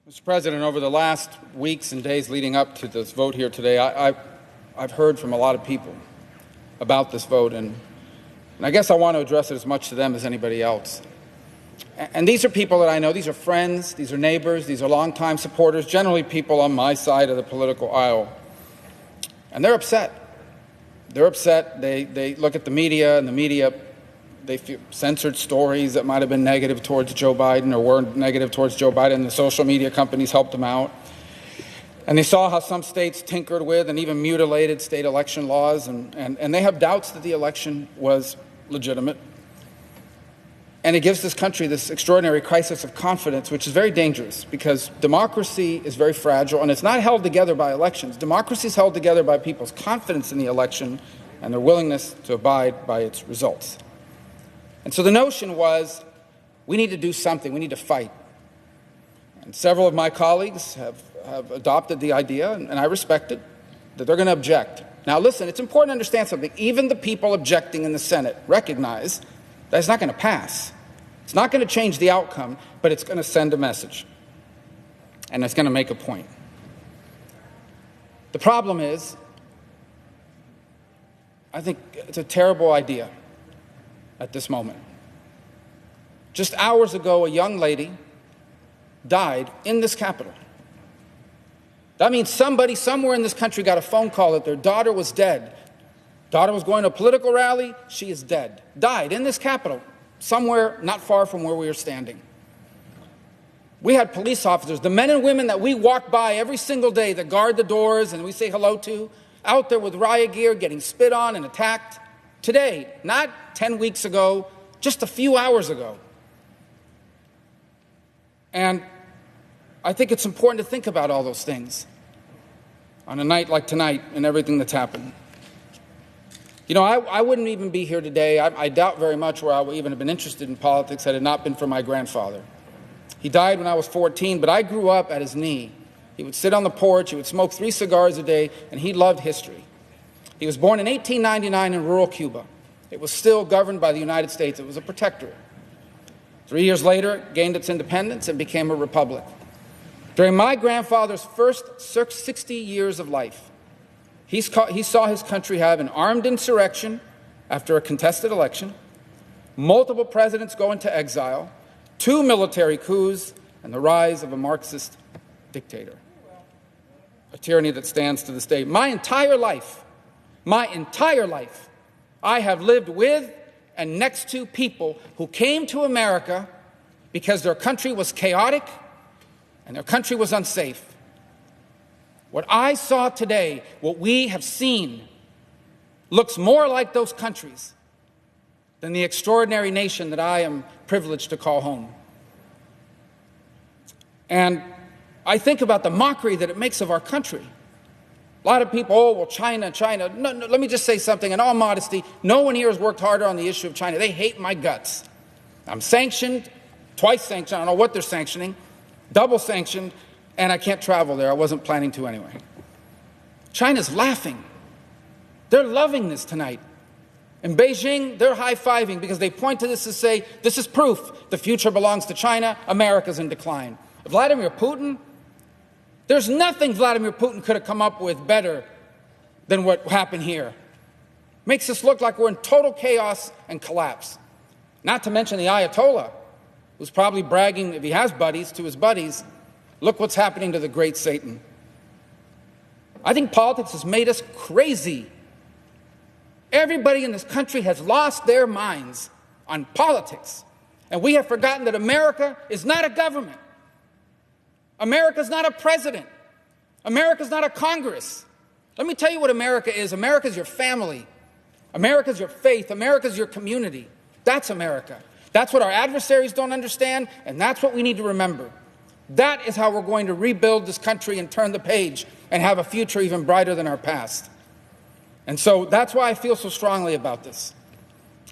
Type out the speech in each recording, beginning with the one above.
Mr. President, over the last weeks and days leading up to this vote here today, I've heard from a lot of people about this vote, and I guess I want to address it as much to them as anybody else. And these are people that I know. These are friends. These are neighbors. These are longtime supporters, generally people on my side of the political aisle. And they're upset. They're upset. They look at the media, and the media, they censored stories that might have been negative towards Joe Biden or were negative towards Joe Biden, and the social media companies helped them out. And they saw how some states tinkered with and even mutilated state election laws, and they have doubts that the election was legitimate. And it gives this country this extraordinary crisis of confidence, which is very dangerous because democracy is very fragile, and it's not held together by elections. Democracy is held together by people's confidence in the election and their willingness to abide by its results. And so the notion was, we need to do something, we need to fight. And several of my colleagues have adopted the idea, and I respect it, that they're going to object. Now listen, it's important to understand something. Even the people objecting in the Senate recognize that it's not going to pass. It's not going to change the outcome, but it's going to send a message. And it's going to make a point. The problem is, I think it's a terrible idea at this moment. Just hours ago, a young lady died in this Capitol. That means somebody somewhere in this country got a phone call that their daughter was dead. Daughter was going to a political rally. She is dead. Died in this Capitol, somewhere not far from where we are standing. We had police officers, the men and women that we walk by every single day that guard the doors and we say hello to, out there with riot gear, getting spit on and attacked. Today, not 10 weeks ago, just a few hours ago. And I think it's important to think about all those things on a night like tonight and everything that's happened. You know, I wouldn't even be here today. I doubt very much where I would even have been interested in politics had it not been for my grandfather. He died when I was 14, but I grew up at his knee. He would sit on the porch, he would smoke 3 cigars a day, and he loved history. He was born in 1899 in rural Cuba. It was still governed by the United States. It was a protectorate. 3 years later, it gained its independence and became a republic. During my grandfather's first 60 years of life, he saw his country have an armed insurrection after a contested election, multiple presidents go into exile, 2 military coups, and the rise of a Marxist dictator, a tyranny that stands to this day. My entire life, I have lived with and next to people who came to America because their country was chaotic and their country was unsafe. What I saw today, what we have seen, looks more like those countries than the extraordinary nation that I am privileged to call home. And I think about the mockery that it makes of our country. A lot of people, oh, well, China. No, let me just say something. In all modesty, no one here has worked harder on the issue of China. They hate my guts. I'm sanctioned, twice sanctioned. I don't know what they're sanctioning, double sanctioned. And I can't travel there. I wasn't planning to anyway. China's laughing. They're loving this tonight. In Beijing, they're high-fiving because they point to this to say, this is proof the future belongs to China, America's in decline. Vladimir Putin, there's nothing Vladimir Putin could have come up with better than what happened here. Makes us look like we're in total chaos and collapse. Not to mention the Ayatollah, who's probably bragging, if he has buddies, to his buddies, look what's happening to the great Satan. I think politics has made us crazy. Everybody in this country has lost their minds on politics. And we have forgotten that America is not a government. America's not a president. America's not a Congress. Let me tell you what America is. America's your family. America's your faith. America's your community. That's America. That's what our adversaries don't understand, and that's what we need to remember. That is how we're going to rebuild this country and turn the page and have a future even brighter than our past. And so that's why I feel so strongly about this,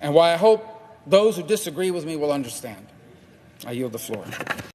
and why I hope those who disagree with me will understand. I yield the floor.